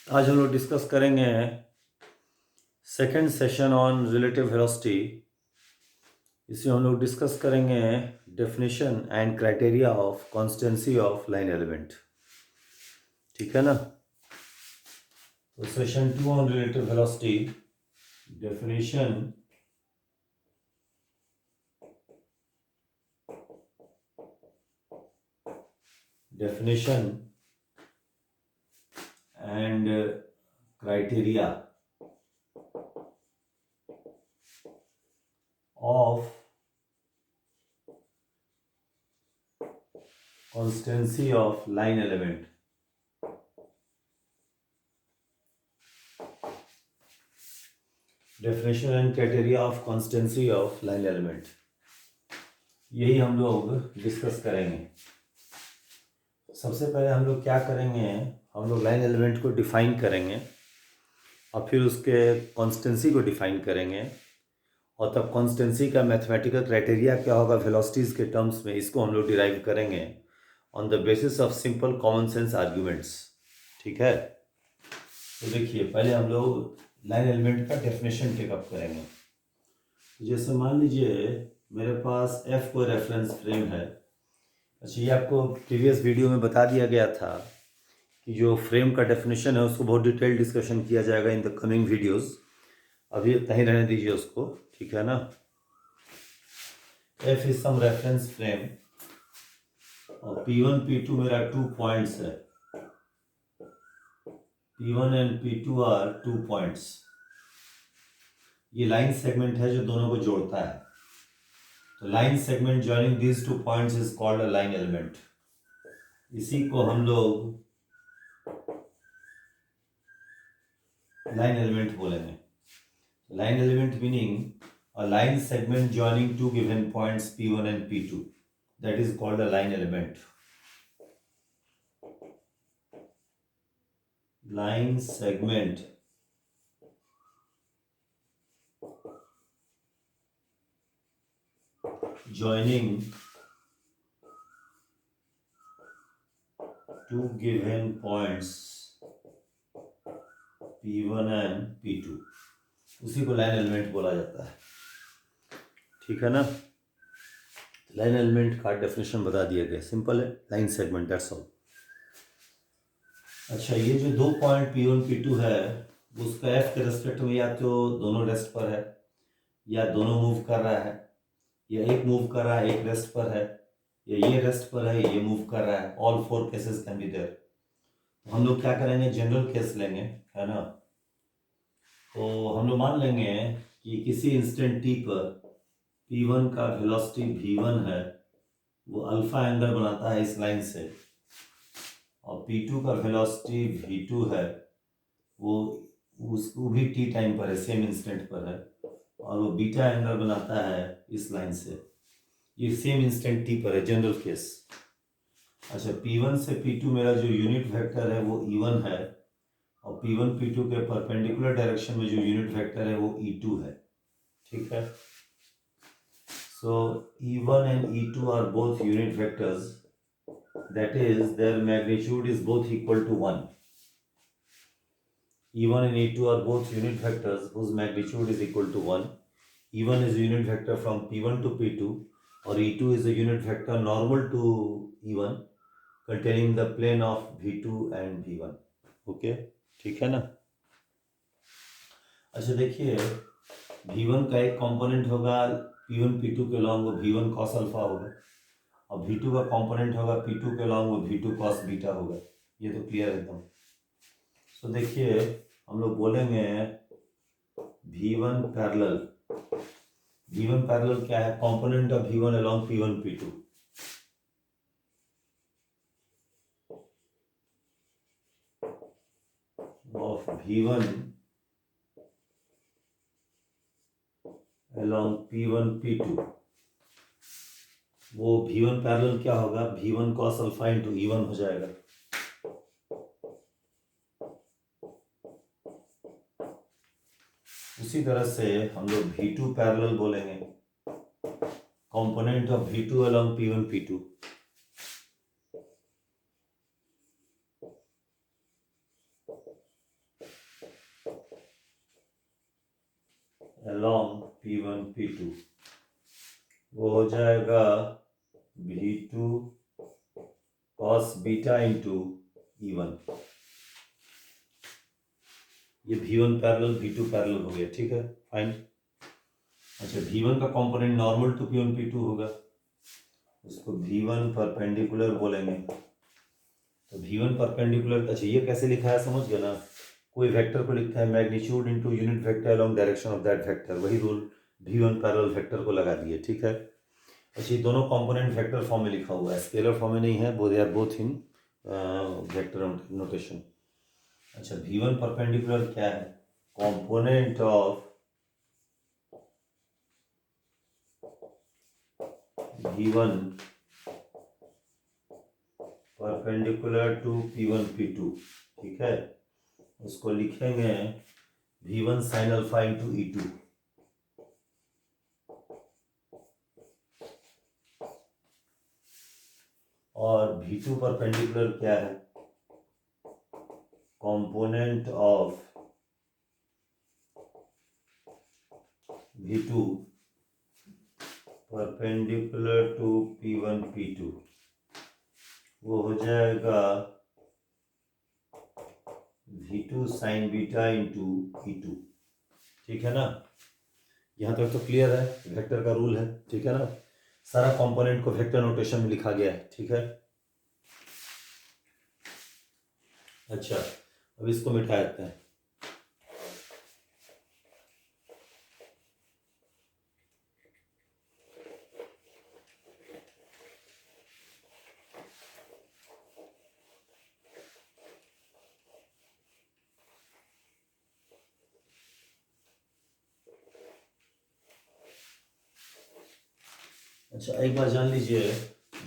आज हम लोग डिस्कस करेंगे second session on relative velocity. इसमें हम लोग डिस्कस करेंगे definition and criteria of constancy of line element. ठीक है ना। तो session 2 on relative velocity, definition and criteria of constancy of line element। Definition and criteria of constancy of line element, यही हम लोग डिस्कस करेंगे। सबसे पहले हम लोग क्या करेंगे, हम लोग लाइन एलिमेंट को डिफाइन करेंगे और फिर उसके कॉन्स्टेंसी को डिफाइन करेंगे और तब कॉन्स्टेंसी का मैथमेटिकल क्राइटेरिया क्या होगा वेलोसिटीज़ के टर्म्स में, इसको हम लोग डिराइव करेंगे on the basis of simple common sense arguments. ठीक है। तो देखिए, पहले हम लोग लाइन एलिमेंट का डेफिनेशन टेकअप करेंगे। जैसे मान लीजिए मेरे पास एफ कोई रेफरेंस फ्रेम है। अच्छा, ये आपको प्रीवियस वीडियो में बता दिया गया था कि जो फ्रेम का डेफिनेशन है उसको बहुत डिटेल डिस्कशन किया जाएगा इन द कमिंग वीडियोस। अभी कहीं रहने दीजिए उसको, ठीक है ना। F is some reference frame और P1 P2 मेरा 2 पॉइंट्स है। P1 and P2 are 2 points. ये लाइन सेगमेंट है जो दोनों को जोड़ता है। तो line segment joining these 2 points is called a line element. इसी को हम लोग लाइन एलिमेंट बोलेंगे। Line element meaning a line segment joining two given points P1 and P2, that is called a line element। line segment joining two given points P1 and P2, उसी को line element बोला जाता है। ठीक है ना। Line element का definition बता दिया गया, सिंपल है, लाइन सेगमेंट, दैट्स ऑल। अच्छा, ये जो 2 पॉइंट P1 P2 है उसका एफ के रेस्पेक्ट में या तो दोनों रेस्ट पर है या दोनों मूव कर रहा है या एक मूव कर रहा है एक रेस्ट पर है या ये रेस्ट पर है ये मूव कर रहा है। All 4 cases can be there. हम लोग क्या करेंगे, जनरल केस लेंगे, है ना। तो हम लोग मान लेंगे कि किसी इंस्टेंट टी पर P1 का वेलोसिटी V1 है, वो अल्फा एंगल बनाता है इस लाइन से, और P2 का वेलोसिटी V2 है, वो उसको भी टी टाइम पर है, सेम इंस्टेंट पर है, और वो बीटा एंगल बनाता है इस लाइन से, ये सेम इंस्टेंट टी पर है, जनरल केस। अच्छा, P1 से P2 मेरा जो यूनिट वेक्टर है वो E1 है और P1 P2 के परपेंडिकुलर डायरेक्शन में जो यूनिट वेक्टर है वो E2 है। ठीक है। So E1 and E2 are both unit vectors, that is their magnitude is both equal to 1। E1 and E2 are both unit vectors whose magnitude is equal to 1. E1 is a unit vector from P1 to P2 और E2 is a unit vector normal to E1 containing the plane of V2 and V1। Okay, ठीक है ना। अच्छा देखिए, V1 का एक component होगा P1 P2 के लॉन्ग, वो V1 cos अल्फा होगा, और V2 का कंपोनेंट होगा P2 के लॉन्ग, वो V2 cos बीटा होगा। ये तो क्लियर है एकदम। तो देखिए, हम लोग बोलेंगे V1 पैरेलल। V1 पैरेलल क्या है, component of V1 along P1 P2। Of V1 along P1 P2, वो V1 पैरेलल क्या होगा, V1 cos alpha into E1 हो जाएगा। उसी तरह से हम लोग V2 पैरेलल बोलेंगे, component of V2 along P1 P2, along P1 P2, वो हो जाएगा V2 cos beta into E1। ये V1 पैरेलल V2 पैरेलल हो गया, ठीक है, फाइन। अच्छा, V1 का component normal to P1 P2 होगा, उसको V1 परपेंडिकुलर बोलेंगे। तो V1 परपेंडिकुलर, अच्छा ये कैसे लिखा है समझ गया ना, कोई वेक्टर को लिखता है magnitude into unit vector along direction of that vector, वही रूल V1 पैरेलल वेक्टर को लगा दिए, ठीक है। अच्छा, ये दोनों कंपोनेंट वेक्टर फॉर्म में लिखा हुआ है, स्केलर फॉर्म में नहीं है, both are both in vector notation. अच्छा, V1 परपेंडिकुलर क्या है, component of V1 perpendicular to P1 P2, ठीक है, उसको लिखेंगे V1 sin alpha into E2। और V2 परपेंडिकुलर क्या है, component of V2 perpendicular to P1 P2, वो हो जाएगा V2 sin beta into E2, ठीक है ना। यहाँ तक तो क्लियर है, वेक्टर का रूल है, ठीक है ना, सारा कंपोनेंट को वेक्टर नोटेशन में लिखा गया है, ठीक है। अच्छा, अब इसको मिटा देते हैं। अच्छा, एक बार जान लीजिए,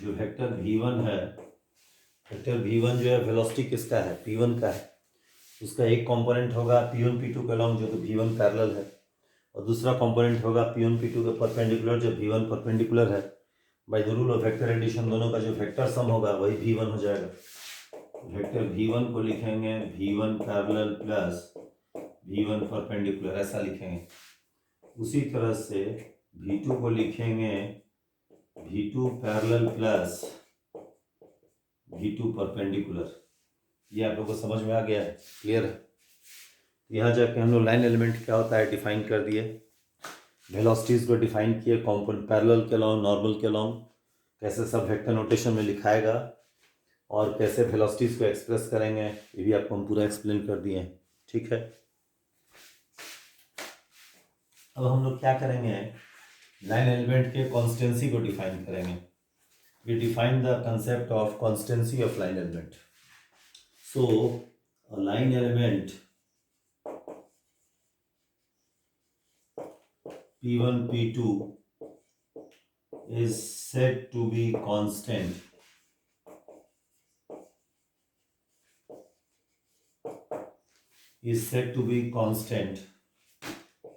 जो वेक्टर V1 है, वेक्टर V1 जो है वेलोसिटी किसका है, P1 का है, उसका एक कंपोनेंट होगा P1 P2 के अलोंग जो कि V1 पैरेलल है, और दूसरा कंपोनेंट होगा P1 P2 के परपेंडिकुलर जो V1 परपेंडिकुलर है। By the rule of vector addition दोनों का जो वेक्टर सम होगा वही V1 हो जाएगा। वेक्टर V1 को लिखेंगे V1 parallel plus V1 perpendicular, ऐसा लिखेंगे। उसी तरह से V2 को लिखेंगे V2 parallel plus V2 perpendicular. ये आप लोगों को समझ में आ गया है, क्लियर है। यहाँ जाके हम लोग लाइन एलिमेंट क्या होता है डिफाइन कर दिए, वेलोसिटीज़ को डिफाइन किए, कॉम्पोनेंट पैरेलल के अलोंग, नॉर्मल के अलोंग, कैसे सब वेक्टर नोटेशन में लिखाएगा और कैसे वेलोसिटीज़ को एक्सप्रेस करेंगे, ये भी आपको हम पूरा एक्सप्लेन कर दिए हैं, ठीक है। अब हम लोग क्या करेंगे, लाइन एलिमेंट के कॉन्स्टेंसी को डिफाइन करेंगे। We define the concept of constancy of line element. So a line element P1 P2 is said to be constant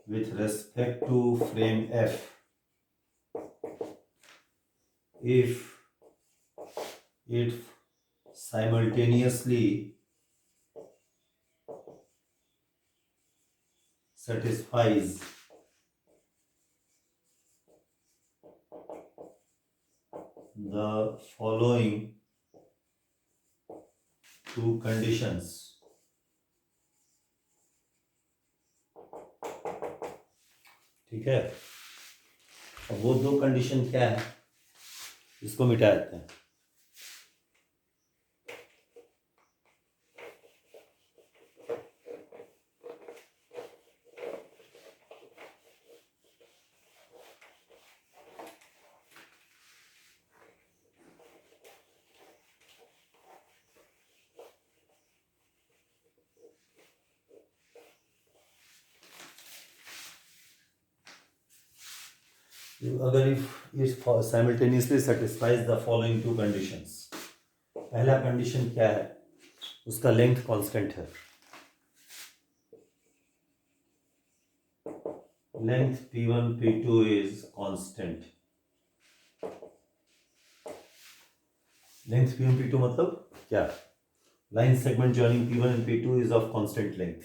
with respect to frame F if it simultaneously satisfies the following two conditions. ठीक है, अब वो दो condition क्या है, इसको मिटा देते हैं। अगर if simultaneously satisfies the following to conditions, पहला कंडीशन क्या है, उसका लेंथ कांस्टेंट है, length P1 P2 is constant. Length P1 P2 मतलब क्या, line segment joining P1 and P2 is of constant length.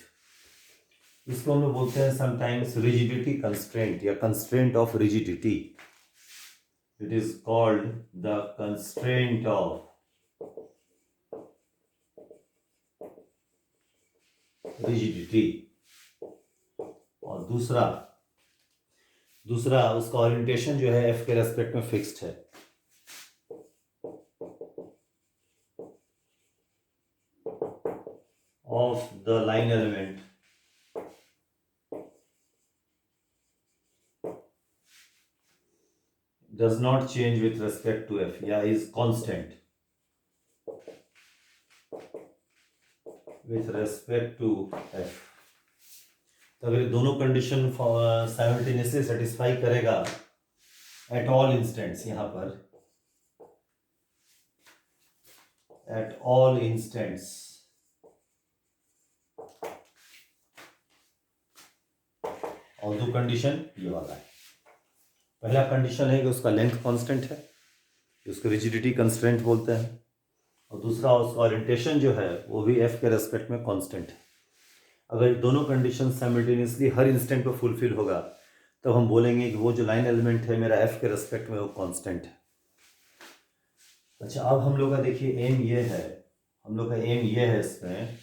इसको हम लोग बोलते हैं समटाइम्स रिजिडिटी कंस्ट्रेंट या constraint of rigidity. It is called the constraint of rigidity. और दूसरा उसका ओरिएंटेशन जो है एफ के रेस्पेक्ट में फिक्स्ड है. Of the line element does not change with respect to f या is constant with respect to f. तो अगर दोनों कंडीशन साइमल्टेनियसली सेटिस्फाई करेगा एट ऑल इंस्टेंट्स, यहाँ पर एट ऑल इंस्टेंट्स, और दो कंडीशन ये वाला है. पहला कंडीशन है कि उसका लेंथ कांस्टेंट है, उसको रिजिडिटी कंस्ट्रेंट बोलते हैं. और दूसरा उसका ओरिएंटेशन जो है वो भी एफ के रेस्पेक्ट में कांस्टेंट है. अगर दोनों कंडीशन साइमल्टेनियसली हर इंस्टेंट पर फुलफिल होगा तब हम बोलेंगे कि वो जो लाइन एलिमेंट है मेरा एफ के रेस्पेक्ट में वो कांस्टेंट है. अच्छा, अब हम लोग का देखिए एम ये है, हम लोग का एम ये है इसमें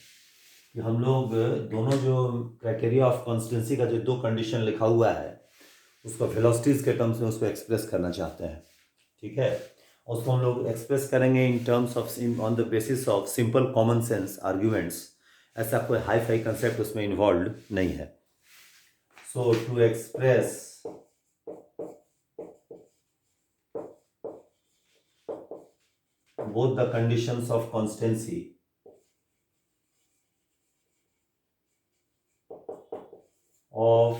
कि हम लोग दोनों जो क्राइटेरिया ऑफ कॉन्स्टेंसी का जो दो कंडीशन लिखा हुआ है उसको वेलोसिटीज़ के टर्म्स में उसको एक्सप्रेस करना चाहते हैं. ठीक है, उसको हम लोग एक्सप्रेस करेंगे in terms of on the basis of simple common sense arguments. ऐसा कोई हाई फाई कंसेप्ट उसमें इन्वॉल्व नहीं है. So to express both the conditions of constancy of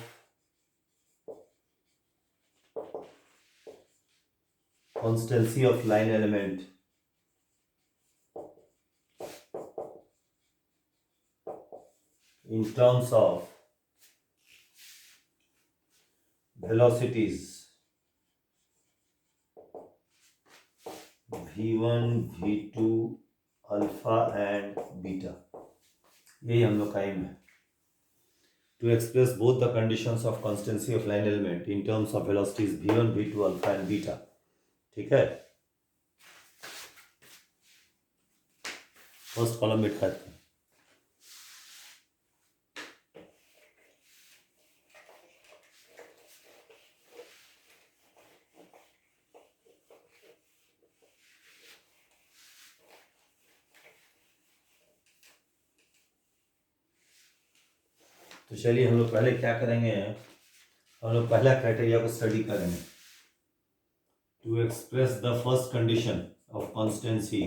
constancy of line element in terms of velocities v1 v2 alpha and beta. यही हम लोग का M है, to express both the conditions of constancy of line element in terms of velocities v1 v2 alpha and beta. ठीक है, first column में लिखा है. तो चलिए हम लोग पहले क्या करेंगे, हम लोग पहला क्राइटेरिया को स्टडी करेंगे. To express the first condition of constancy,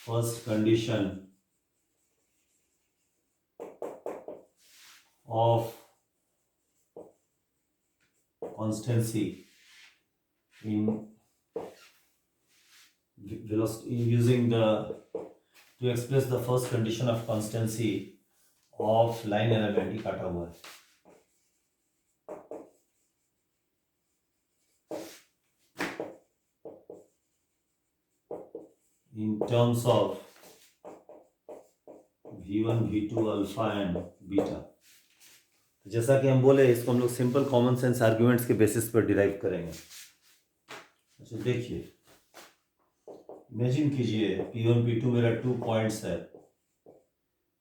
first condition of constancy in velocity using the to express the first condition of constancy of line element. ही काटा हुआ है. in terms of v1 v2 alpha and beta. जैसा कि हम बोले इसको हम लोग सिंपल कॉमन सेंस आर्ग्यूमेंट्स के बेसिस पर डिराइव करेंगे. अच्छा देखिए, इमेजिन कीजिए P1 P2 मेरा 2 पॉइंट्स है.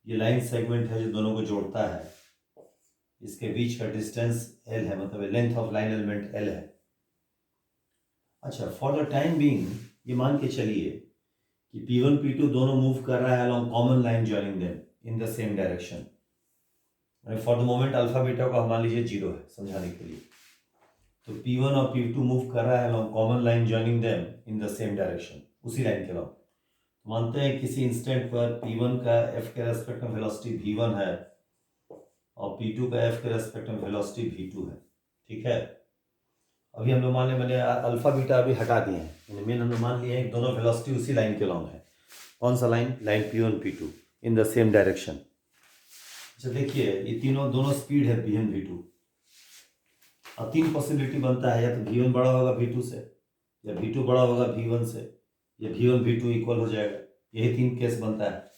ये लाइन सेगमेंट है जो दोनों को जोड़ता है. इसके बीच का डिस्टेंस L है, मतलब length of line element L है. अच्छा, फॉर द टाइम बीइंग ये मान के चलिए कि P1 P2 दोनों मूव कर रहा है along common line joining them in the same direction. For the moment alpha beta को मान लीजिए 0 है समझाने के लिए. तो P1 और P2 मूव कर रहा है along common line joining them in the same direction, उसी लाइन के अलॉन्ग. मानते हैं किसी इंस्टेंट पर P1 का F के रेस्पेक्ट में वेलोसिटी V1 है और P2 का F के रेस्पेक्ट में वेलोसिटी V2 है. ठीक है, अभी हम लोग मैंने अल्फा बीटा अभी हटा दिए हैं. मेन हम लोग मान लिए हैं दोनों वेलोसिटी उसी लाइन के अलॉन्ग है. कौन सा line? Line P1 P2 in the same direction. अच्छा देखिए, ये दोनों स्पीड है P1 V2. अब 3 पॉसिबिलिटी बनता है, या तो V1 बड़ा होगा V2 से, या V2 बड़ा होगा V1 से, या V1 V2 इक्वल हो जाएगा. यही 3 केस बनता है.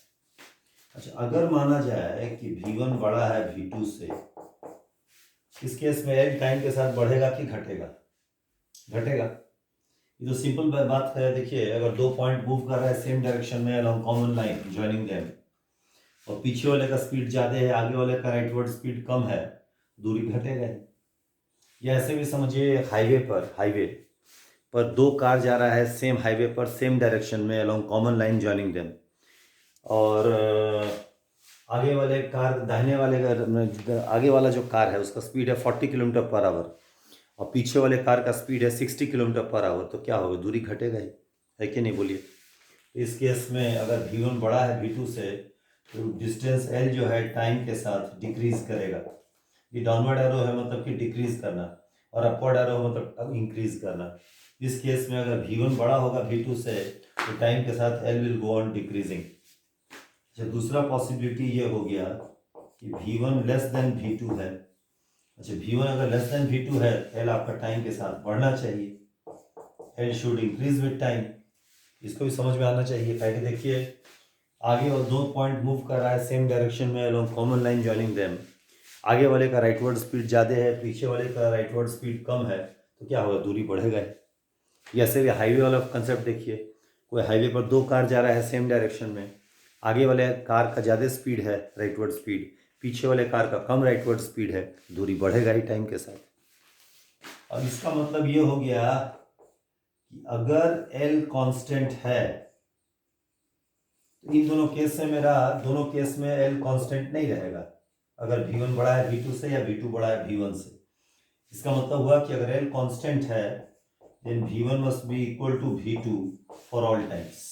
अच्छा, अगर माना जाए कि V1 बड़ा है V2 से, इस केस में L टाइम के साथ बढ़ेगा कि घटेगा? घटेगा। ये तो सिंपल बात है। देखिए, अगर दो पॉइंट मूव कर रहा है सेम डायरेक्शन में along common line joining them, और पीछे वाले का स्पीड ज़्यादा है, आगे वाले का राइटवर्ड स्पीड कम है, दूरी घटेगा ही। या ऐसे भी समझिए, हाईवे पर दो कार जा रहा है सेम हाईवे पर सेम डायरेक्शन में along common line joining them, और आगे वाले कार दाहिने वाले आगे वाला जो कार है उसका स्पीड है 40 किलोमीटर पर आवर, और पीछे वाले कार का स्पीड है 60 किलोमीटर पर आवर, तो क्या होगा? दूरी घटेगा ही, है कि नहीं? बोलिए। इस केस में अगर V1 बड़ा है V2 से, तो डिस्टेंस L जो है टाइम के साथ डिक्रीज करेगा। ये डाउनवर्ड एरो है, मतलब कि डिक्रीज करना, और अपवर्ड एरो मतलब इंक्रीज करना। इस केस में अगर V1 बड़ा होगा V2 से, तो टाइम के साथ L will go on decreasing. अच्छा, दूसरा पॉसिबिलिटी ये हो गया कि V1 लेस देन V2 है। अच्छा, V1 अगर लेस देन V2 है, L आपका टाइम के साथ बढ़ना चाहिए, L should increase with time. इसको भी समझ में आना चाहिए। पहले देखिए, आगे और दो पॉइंट मूव कर रहा है सेम डायरेक्शन में along common line joining them, आगे वाले का राइटवर्ड स्पीड ज़्यादा है, पीछे वाले का राइटवर्ड स्पीड कम है, तो क्या होगा? दूरी बढ़ेगा ही। ऐसे भी हाईवे वाला कंसेप्ट देखिए, कोई हाईवे पर दो कार जा रहा है सेम डायरेक्शन में, आगे वाले कार का ज़्यादा स्पीड है राइटवर्ड स्पीड, पीछे वाले कार का कम राइटवर्ड स्पीड है, दूरी बढ़ेगा ही टाइम के साथ। और इसका मतलब ये हो गया कि अगर L कांस्टेंट है, तो इन दोनों केस से दोनों केस में L कांस्टेंट नहीं रहेगा। अगर V1 बड़ा है V2 से, या V2 बड़ा है V1 से, इसका मतलब हुआ कि अगर L कांस्टेंट है, then V1 must be equal to V2 for all times.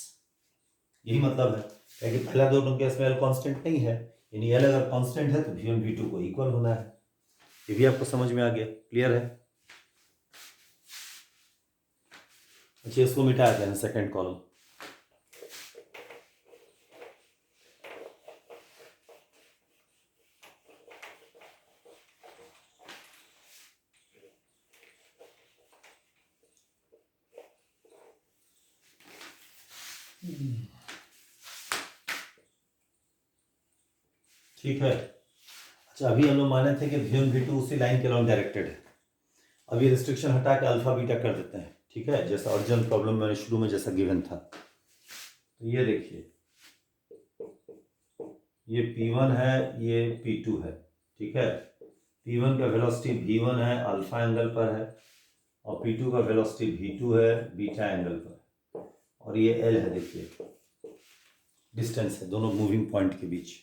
यही मतलब है, क्योंकि पहला दोनों केस में L कांस्टेंट नहीं है, यानी L अगर कांस्टेंट है तो V1 V2 को इक्वल होना है। ये भी आपको समझ में आ गया? क्लियर है? अच्छा, इसको मिटा देना सेकेंड कॉलम। ठीक है। अच्छा, अभी हम लोग माने थे कि V1 V2 उसी लाइन के अलॉन्ग डायरेक्टेड है। अब ये रिस्ट्रिक्शन हटा के अल्फा बीटा कर देते हैं, ठीक है, जैसा ओरिजिनल प्रॉब्लम मैंने शुरू में जैसा गिवन था। तो ये देखिए, ये P1 है, ये P2 है, ठीक है। P1 का वेलोसिटी V1 है, अल्फा एंगल पर है, और P2 का वेलोसिटी V2 है, बीटा एंगल पर, और ये L है। देखिए, डिस्टेंस है दोनों मूविंग पॉइंट के बीच।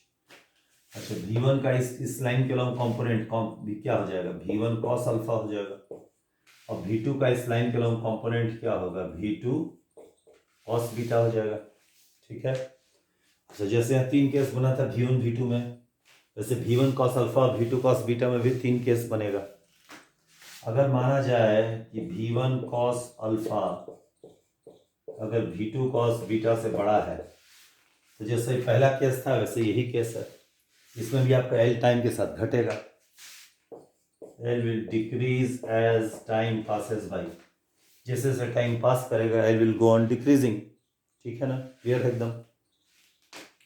अच्छा, V1 का इस लाइन के अलॉन्ग कॉम्पोनेंट क्या हो जाएगा? V1 कॉस अल्फा हो जाएगा, और V2 का इस लाइन के अलॉन्ग कॉम्पोनेंट क्या होगा? V2 कॉस बीटा हो जाएगा, ठीक है। अच्छा, जैसे यहाँ तीन केस बना था V1 V2 में, वैसे V1 cos alpha V2 cos beta में भी तीन केस बनेगा। अगर माना जाए कि V1 कॉस अल्फा अगर V2 कॉस बीटा से बड़ा है, तो जैसे पहला केस था वैसे यही केस है। इसमें भी आपका L टाइम के साथ घटेगा, L will decrease as time passes by. जैसे जैसे टाइम पास करेगा L will go on decreasing, ठीक है ना? क्लियर है एकदम?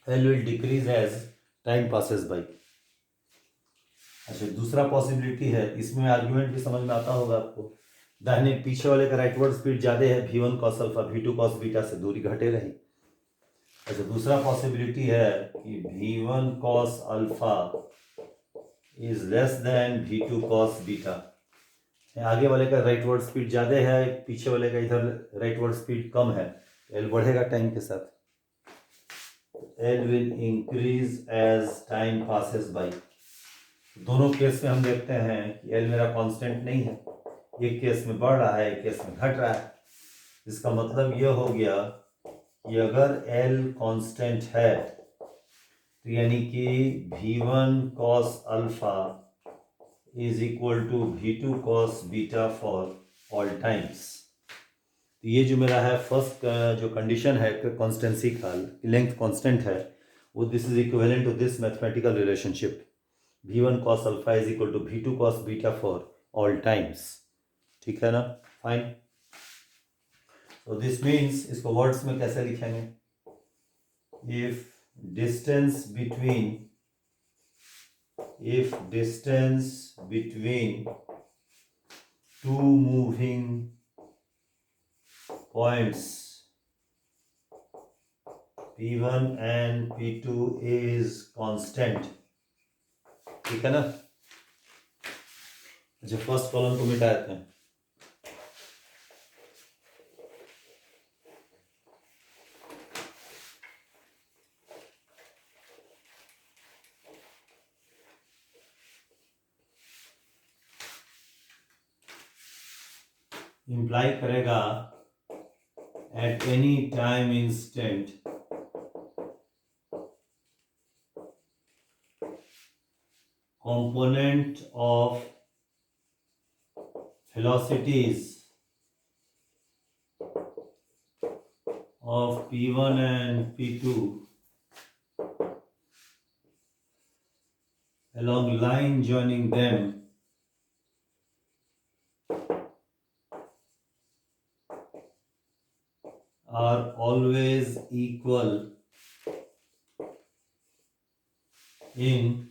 L will decrease as time passes by. अच्छा, दूसरा पॉसिबिलिटी है, इसमें आर्ग्यूमेंट भी समझ में आता होगा आपको। दाहिने पीछे वाले का राइटवर्ड स्पीड ज़्यादा है, V1 cos alpha V2 cos beta से दूरी घटेगा ही। अच्छा, दूसरा पॉसिबिलिटी है कि V1 cos alpha is less than V2 cos beta. आगे वाले का राइटवर्ड स्पीड ज़्यादा है, पीछे वाले का इधर राइटवर्ड स्पीड कम है, L बढ़ेगा टाइम के साथ। L will increase as time passes by. दोनों केस में हम देखते हैं कि L मेरा कांस्टेंट नहीं है, एक केस में बढ़ रहा है, एक केस में घट रहा है। इसका मतलब ये हो गया कि अगर L कांस्टेंट है, तो यानी कि V1 cos alpha is equal to V2 cos beta for all times. तो ये जो मेरा है फर्स्ट जो कंडीशन है कॉन्स्टेंसी का, लेंथ कांस्टेंट है, वो this is equivalent to this mathematical relationship V1 cos alpha is equal to V2 cos beta for all times, ठीक है ना? फाइन। तो दिस मीन्स, इसको वर्ड्स में कैसे लिखेंगे? If distance between two moving points P1 and P2 is constant, ठीक है ना। अच्छा, फर्स्ट कॉलम को मिटा देते हैं। इम्प्लाई करेगा at any time instant component of velocities of P1 and P2 along line joining them are always equal in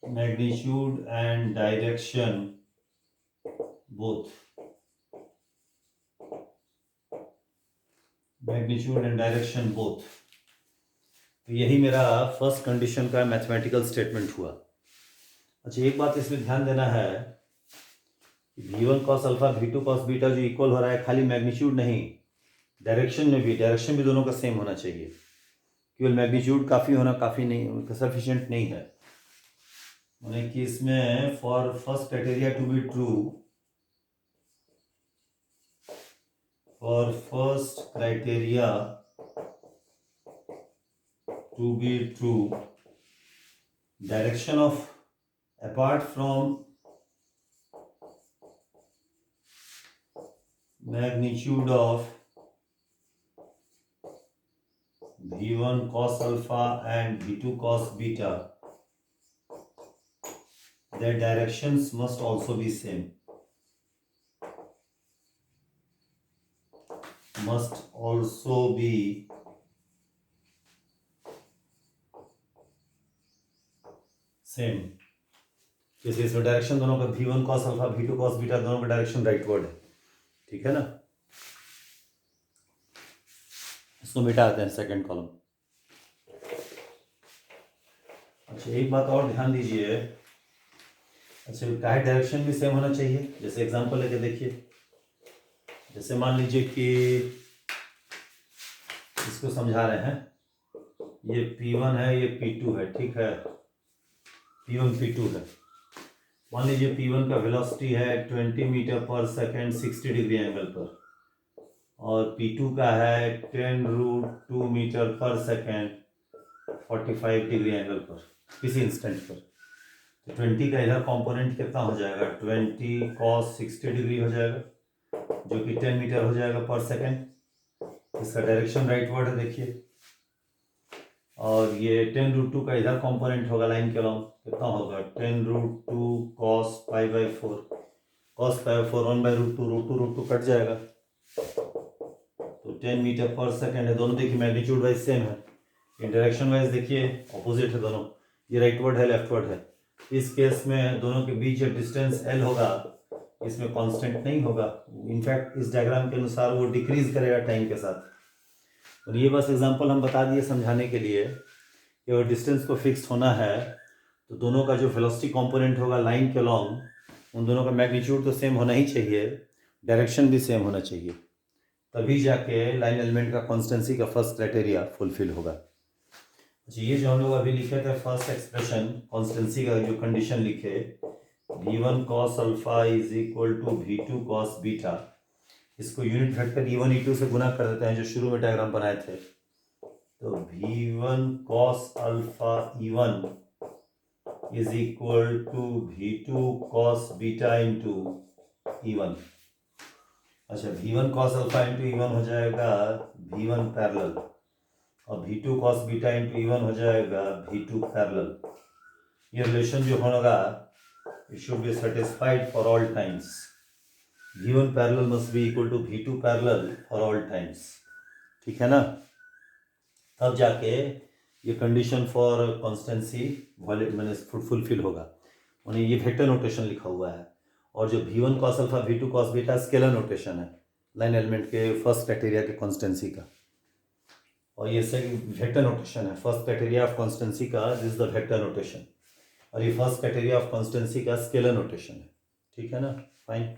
magnitude and direction both. Magnitude and direction both. तो यही मेरा फर्स्ट कंडीशन का mathematical statement हुआ। अच्छा, एक बात इसमें ध्यान देना है कि V1 cos alpha V2 cos beta जो इक्वल हो रहा है, खाली मैग्नीट्यूड नहीं, डायरेक्शन में भी, डायरेक्शन भी दोनों का सेम होना चाहिए। केवल मैग्नीट्यूड काफ़ी होना काफ़ी नहीं, सफिशिएंट नहीं है। माने कि इसमें for first criteria to be true, for first criteria to be true, direction of apart from magnitude of V1 cos alpha and V2 cos beta, their directions must also be same. Must also be same. जैसे इसमें direction दोनों का V1 cos alpha V2 cos beta दोनों का direction rightward है, ठीक है ना। इसको मिटाते हैं सेकंड कॉलम। अच्छा, एक बात और ध्यान दीजिए। अच्छा, काहे डायरेक्शन भी सेम होना चाहिए। जैसे एग्जांपल लेके देखिए, जैसे मान लीजिए कि इसको समझा रहे हैं, ये P1 है, ये P2 है, ठीक है, P1 P2 है। मान लीजिए P1 का वेलोसिटी है 20 मीटर पर सेकेंड 60 डिग्री एंगल पर, और P2 का है 10√2 मीटर पर सेकेंड 45 डिग्री एंगल पर, किसी इंस्टेंट पर। तो 20 का इधर कंपोनेंट कितना हो जाएगा, 20 cos 60 डिग्री हो जाएगा, जो कि 10 मीटर हो जाएगा पर सेकेंड। इसका डायरेक्शन राइटवर्ड है, देखिए। और ये 10√2 का इधर कंपोनेंट होगा लाइन के अलॉन्ग, कितना होगा, 10√2 cos π/4, cos π/4 1/√2, √2 कट जाएगा, तो 10 मीटर पर सेकेंड है। दोनों देखिए मैग्नीट्यूड वाइज सेम है, इन डायरेक्शन वाइज देखिए ऑपोजिट है दोनों, ये राइटवर्ड है लेफ्टवर्ड है। इस केस में दोनों के बीच डिस्टेंस L होगा, इसमें कांस्टेंट नहीं होगा। इनफैक्ट इस डायग्राम के अनुसार वो डिक्रीज करेगा टाइम के साथ। और ये बस एग्जांपल हम बता दिए समझाने के लिए कि अगर डिस्टेंस को फिक्स होना है तो दोनों का जो वेलोसिटी कंपोनेंट होगा लाइन के अलॉन्ग, उन दोनों का मैग्नीट्यूड तो सेम होना ही चाहिए, डायरेक्शन भी सेम होना चाहिए, तभी जाके लाइन एलिमेंट का कॉन्स्टेंसी का फर्स्ट क्राइटेरिया फुलफिल होगा। अच्छा, ये जो हम लोग अभी लिखे थे फर्स्ट एक्सप्रेशन कॉन्स्टेंसी का जो कंडीशन लिखे, V1 cos alpha is equal to V2 cos beta, इसको यूनिट वेक्टर E1 E2 से गुना कर देते हैं जो शुरू में डायग्राम बनाए थे। तो V1 cos alpha E1 is equal to V2 cos beta into E1। अच्छा, V1 cos alpha into E1 हो जाएगा V1 पैरेलल, और V2 cos beta into E1 हो जाएगा V2 पैरेलल। ये रिलेशन जो होगा it should be satisfied for all times. V1 parallel must be equal to V2 parallel for all times. ठीक है ना, तब जाके ये कंडीशन फॉर कॉन्स्टेंसी मैंने फुलफिल होगा। उन्हें ये वेक्टर नोटेशन लिखा हुआ है, और जो v1 cos alpha v2 cos beta scalar notation है लाइन एलिमेंट के फर्स्ट क्राइटेरिया के कॉन्स्टेंसी का, और ये सेकंड वेक्टर नोटेशन है फर्स्ट क्राइटेरिया ऑफ कॉन्स्टेंसी का, this is the vector notation, और ये फर्स्ट क्राइटेरिया ऑफ कॉन्स्टेंसी का स्केलर नोटेशन है। ठीक है ना, फाइन,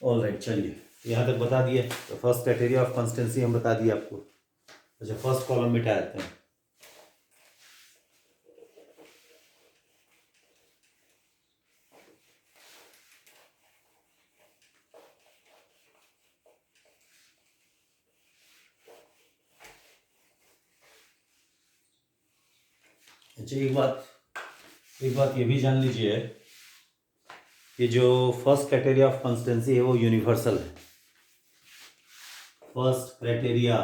ऑल राइट। चलिए यहाँ तक बता दिए, तो फर्स्ट क्राइटेरिया ऑफ कॉन्स्टेंसी हम बता दिए आपको। अच्छा, फर्स्ट कॉलम मिटा देते हैं। अच्छा, एक बात ये भी जान लीजिए कि जो फर्स्ट क्राइटेरिया ऑफ कॉन्स्टेंसी है वो यूनिवर्सल है। First criteria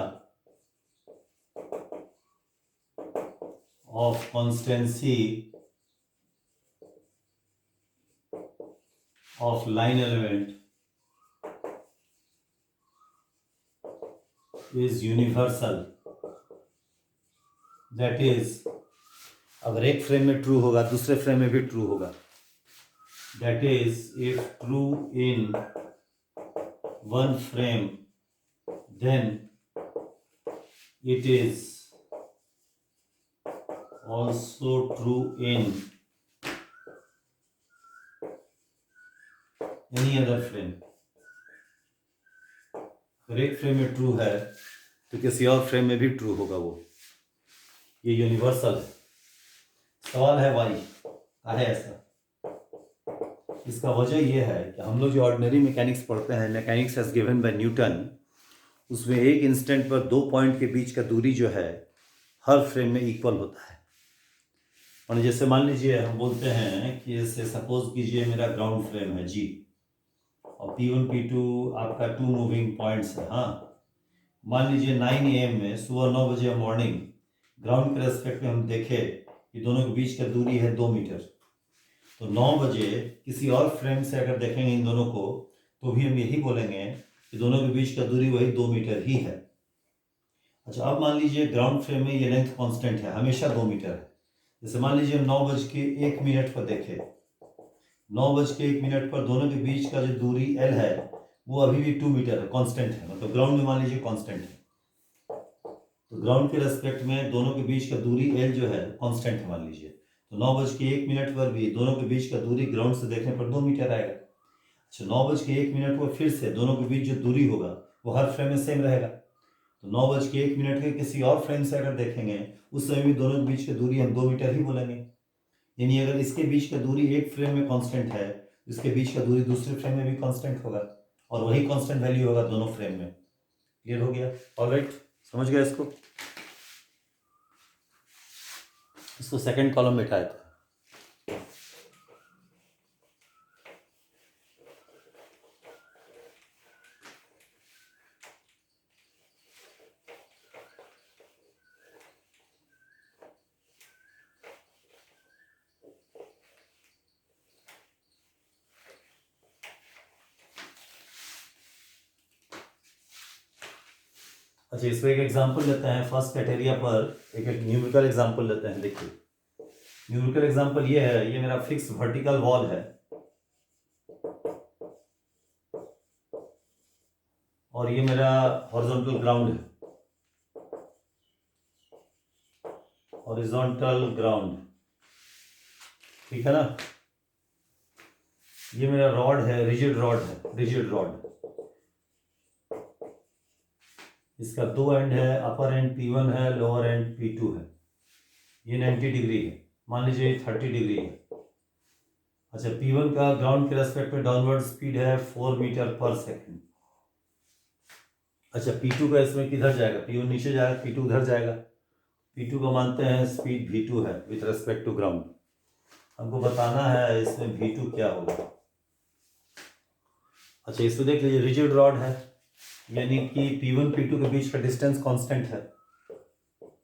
of constancy of line element is universal, that is, अगर एक फ्रेम में ट्रू होगा दूसरे फ्रेम में भी ट्रू होगा, that is if true in one frame then it is also true in any other frame। अगर एक फ्रेम में ट्रू है तो किसी और फ्रेम में भी ट्रू होगा वो, ये यूनिवर्सल है। सवाल है वाई है ऐसा, इसका वजह ये है कि हम लोग जो ऑर्डिनरी मैकेनिक्स पढ़ते हैं, mechanics as given by Newton, उसमें एक इंस्टेंट पर दो पॉइंट के बीच का दूरी जो है हर फ्रेम में इक्वल होता है। और जैसे मान लीजिए हम बोलते हैं कि जैसे सपोज कीजिए मेरा ग्राउंड फ्रेम है जी, और P1 P2 आपका टू मूविंग पॉइंट्स है। हाँ, मान लीजिए 9 AM में, सुबह 9 बजे मॉर्निंग, ग्राउंड के रेस्पेक्ट में हम देखें कि दोनों के बीच का दूरी है 2 मीटर, तो 9 बजे किसी और फ्रेम से अगर देखेंगे इन दोनों को तो भी हम यही बोलेंगे कि दोनों के बीच का दूरी वही 2 मीटर ही है। अच्छा, अब मान लीजिए ग्राउंड फ्रेम में ये लेंथ कांस्टेंट है, हमेशा 2 मीटर है। जैसे मान लीजिए हम 9:01 पर देखें, 9:01 पर दोनों के बीच का जो दूरी L है वो अभी भी 2 मीटर है, कांस्टेंट है, मतलब ग्राउंड में मान लीजिए कांस्टेंट है, तो ग्राउंड के रेस्पेक्ट में दोनों के बीच का दूरी L जो है कांस्टेंट है मान लीजिए, तो 9:01 पर भी दोनों के बीच का दूरी ग्राउंड से देखने पर 2 मीटर आएगा। अच्छा, 9:01 पर फिर से दोनों के बीच जो दूरी होगा वो हर फ्रेम में सेम रहेगा, तो 9:01 के किसी और फ्रेम से अगर देखेंगे उस समय भी दोनों के बीच की दूरी हम 2 मीटर ही बोलेंगे। यानी अगर इसके बीच का दूरी एक फ्रेम में कांस्टेंट है, इसके बीच का दूरी दूसरे फ्रेम में भी कांस्टेंट होगा, और वही कांस्टेंट वैल्यू होगा दोनों फ्रेम में। क्लियर हो गया? ऑलराइट, समझ गया इसको सेकंड कॉलम में उठाया था। अच्छा, इसमें एक एग्जांपल लेते हैं फर्स्ट क्राइटेरिया पर, एक न्यूमेरिकल एग्जांपल लेते हैं। देखिए, न्यूमेरिकल एग्जांपल ये है, ये मेरा फिक्स वर्टिकल वॉल है और ये मेरा हॉरिजॉन्टल ग्राउंड है, हॉरिजॉन्टल ग्राउंड, ठीक है ना। ये मेरा रॉड है, रिजिड रॉड है, रिजिड रॉड, इसका दो एंड है, अपर एंड P1 है, लोअर एंड P2 है। ये 90 डिग्री है, मान लीजिए 30 डिग्री है। अच्छा, P1 का ग्राउंड के रेस्पेक्ट में डाउनवर्ड स्पीड है 4 मीटर पर सेकेंड। अच्छा, P2 का इसमें किधर जाएगा, P1 नीचे जाएगा, P2 उधर जाएगा। P2 का मानते हैं स्पीड V2 है विथ रेस्पेक्ट टू ग्राउंड। हमको बताना है इसमें V2 क्या होगा। अच्छा, इसमें देख लीजिए रिजिड रॉड है, यानी कि P1 P2 के बीच का डिस्टेंस कांस्टेंट है,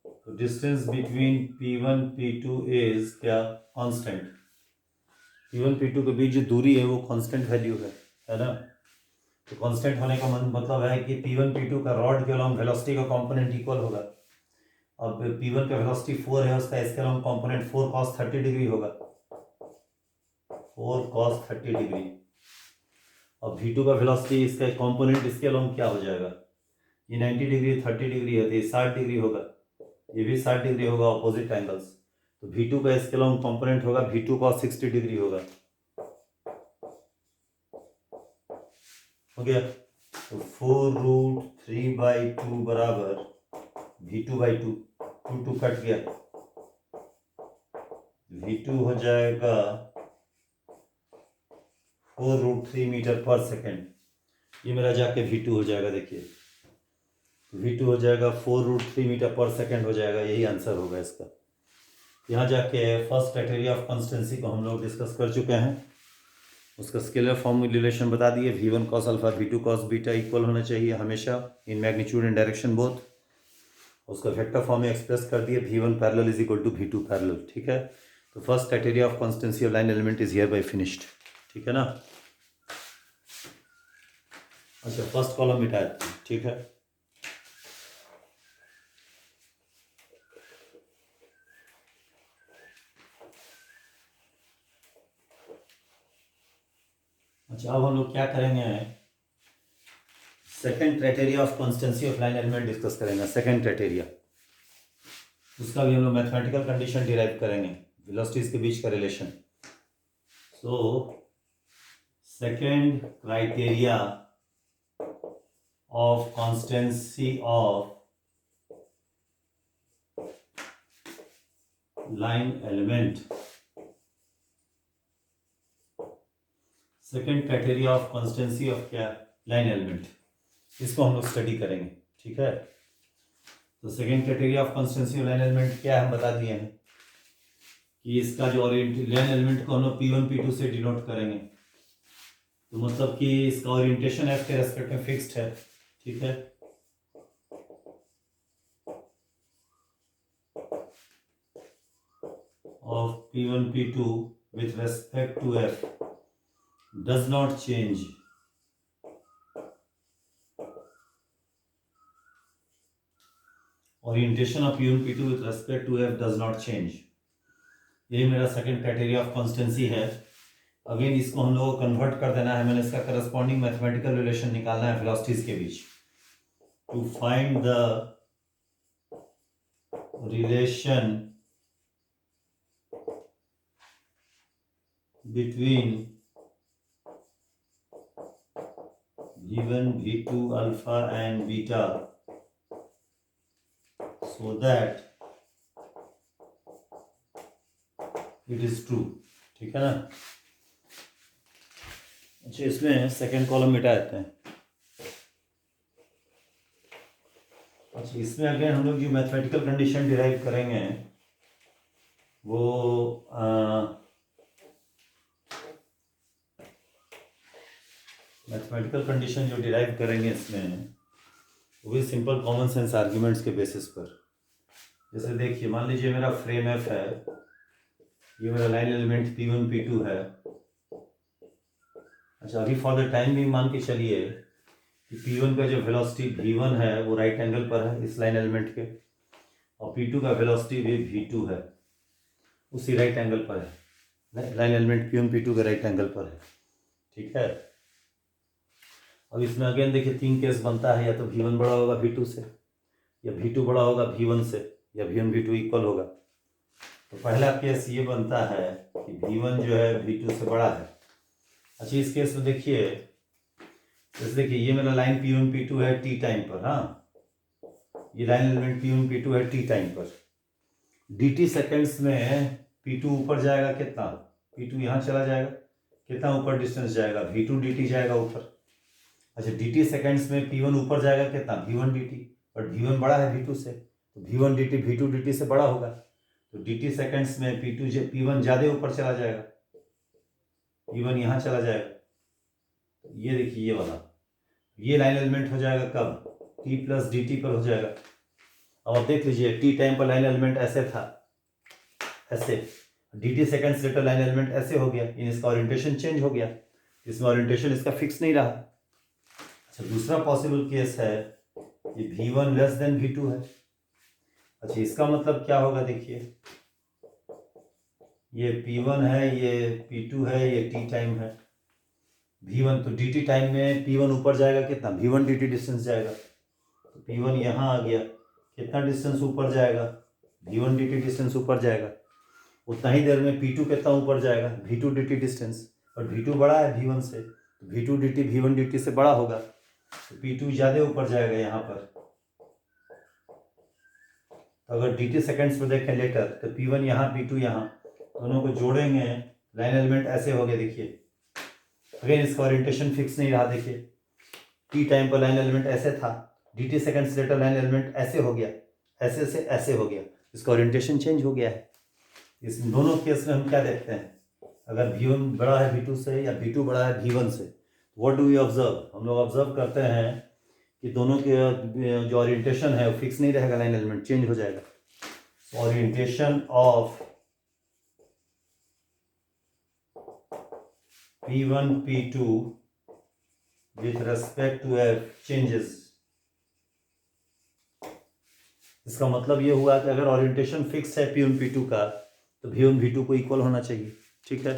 तो distance between P1 P2 is क्या, कांस्टेंट। P1 P2 के बीच जो दूरी है वो कांस्टेंट वैल्यू है ना। तो कांस्टेंट होने का मतलब है कि P1 P2 का रॉड के अलोंग वेलोसिटी का कंपोनेंट इक्वल होगा। अब P1 का वेलोसिटी 4 है, उसका इसके अलोंग कंपोनेंट 4 cos 30 डिग्री होगा, 4 cos 30 डिग्री। अब V2 का वेलोसिटी इसका कंपोनेंट इसके अलोंग क्या हो जाएगा, ये 90 डिग्री 30 डिग्री है तो ये 60 डिग्री होगा, ये भी 60 डिग्री होगा, ऑपोजिट एंगल्स। तो V2 का इसके अलोंग कंपोनेंट होगा V2 cos 60 डिग्री होगा, हो गया। तो 4√3/2 बराबर V2/2, 2 कट गया, V2 हो जाएगा 4√3 मीटर पर सेकेंड। ये मेरा जाके V2 हो जाएगा, देखिए V2 हो जाएगा 4√3 मीटर पर सेकेंड हो जाएगा, यही आंसर होगा इसका। यहाँ जाके फर्स्ट क्राइटेरिया ऑफ कॉन्स्टेंसी को हम लोग डिस्कस कर चुके हैं, उसका स्केलर फॉर्म रिलेशन बता दिए, V1 cos alpha V2 cos beta equal होना चाहिए हमेशा in magnitude and direction both. उसका वेक्टर फॉर्म में एक्सप्रेस कर दिए, V1 parallel is equal to V2 parallel, ठीक है। तो first criteria of constancy of line element is here by finished, ठीक है ना। अच्छा, फर्स्ट कॉलम मिटाया, ठीक है। अच्छा, अब हम लोग क्या करेंगे, second criteria of constancy of line element discuss करेंगे। सेकेंड क्राइटेरिया, उसका भी हम लोग मैथमेटिकल कंडीशन डिराइव करेंगे, वेलोसिटीज के बीच का relation. So second criteria of constancy of line element, second criteria of constancy of क्या, लाइन एलिमेंट, इसको हम लोग स्टडी करेंगे, ठीक है। तो second criteria of constancy of line element क्या हम बता दिए हैं कि इसका जो लाइन एलिमेंट को हम लोग P1 P2 से डिनोट करेंगे, तो मतलब कि इसका ओरिएंटेशन F के रेस्पेक्ट में फिक्स्ड है, ठीक है। Of P1 P2 with respect to F does not change orientation of P1 P2 with respect to F does not change, यही मेरा सेकंड क्राइटेरिया ऑफ कॉन्स्टेंसी है। अगेन इसको हम लोग को कन्वर्ट कर देना है, मैंने इसका करस्पॉन्डिंग मैथमेटिकल रिलेशन निकालना है वेलोसिटीज के बीच। To find the relation between V1 V2 alpha and beta so that it is true, ठीक है ना। अच्छा, इसमें सेकेंड कॉलम मिटा देते हैं। अच्छा, इसमें अगेन हम लोग जो मैथमेटिकल कंडीशन डिराइव करेंगे वो मैथमेटिकल कंडीशन जो डिराइव करेंगे इसमें वो भी सिंपल कॉमन सेंस आर्ग्यूमेंट्स के बेसिस पर। जैसे देखिए, मान लीजिए मेरा फ्रेम F है, ये मेरा लाइन एलिमेंट P1 P2 है। अच्छा, अभी फॉर द टाइम भी मान के चलिए कि P1 का जो वेलोसिटी V1 है वो राइट एंगल पर है इस लाइन एलिमेंट के, और P2 का वेलोसिटी भी V2 है, उसी राइट एंगल पर है, लाइन एलिमेंट P1 P2 के राइट एंगल पर है, ठीक है। अब इसमें अगेन देखिए 3 केस बनता है, या तो V1 बड़ा होगा V2 से, या V2 बड़ा होगा V1 से, या V1 V2 इक्वल होगा। तो पहला केस ये बनता है कि V1 जो है V2 से बड़ा है। अच्छा, इस केस में देखिए, जैसे देखिए ये मेरा लाइन P1 P2 है T टाइम पर, हाँ, ये लाइन एलिमेंट P1 P2 है T टाइम पर। dt सेकेंड्स में P2 ऊपर जाएगा कितना, P2 यहाँ चला जाएगा, कितना ऊपर डिस्टेंस जाएगा, V2 dt जाएगा ऊपर। अच्छा, dt सेकेंड्स में P1 ऊपर जाएगा कितना, V1 dt, बट V1 बड़ा है V2 से, तो V1 dt V2 dt से बड़ा होगा, तो dt सेकेंड्स में P1 ज़्यादा ऊपर चला जाएगा, P1 यहाँ चला जाएगा। तो ये देखिए, ये वाला ये लाइन एलिमेंट हो जाएगा कब, t प्लस dt पर हो जाएगा। अब आप देख लीजिए, t टाइम पर लाइन एलिमेंट ऐसे था, ऐसे, dt seconds later line element ऐसे हो गया, इसका ओरिएंटेशन चेंज हो गया, इसमें ओरिएंटेशन इसका फिक्स नहीं रहा। अच्छा, दूसरा पॉसिबल केस है ये V1 लेस देन V2 है। अच्छा, इसका मतलब क्या होगा, देखिए ये P1 है, ये P2 है, ये T टाइम है। V1 तो dt टाइम में P1 ऊपर जाएगा कितना, V1 dt डिस्टेंस जाएगा, तो P1 यहाँ आ गया, कितना डिस्टेंस ऊपर जाएगा, V1 dt डिस्टेंस ऊपर जाएगा। उतना ही देर में P2 कितना ऊपर जाएगा, V2 dt डिस्टेंस, और V2 बड़ा है V1 से, तो V2 dt V1 dt से बड़ा होगा, तो P2 ज़्यादा ऊपर जाएगा यहाँ पर। तो अगर dt सेकेंड्स में देखें लेटर, तो P1 यहाँ P2 यहाँ, दोनों को जोड़ेंगे, लाइन एलिमेंट ऐसे हो गए। देखिए अगेन इसका ओरिएंटेशन फिक्स नहीं रहा, देखिए T टाइम पर लाइन एलिमेंट ऐसे था, dt seconds later line element ऐसे हो गया, ऐसे से ऐसे हो गया, इसका ओरिएंटेशन चेंज हो गया है। इस दोनों केस में हम क्या देखते हैं, अगर V1 बड़ा है V2 से या V2 बड़ा है V1 से, व्हाट डू वी ऑब्जर्व, हम लोग ऑब्जर्व करते हैं कि दोनों के जो ओरिएंटेशन है वो फिक्स नहीं रहेगा, लाइन एलिमेंट चेंज हो जाएगा। Orientation of P1 P2 with respect to F changes। इसका मतलब ये हुआ कि अगर ओरिएंटेशन फिक्स है P1 P2 का, तो V1 V2 को इक्वल होना चाहिए। ठीक है,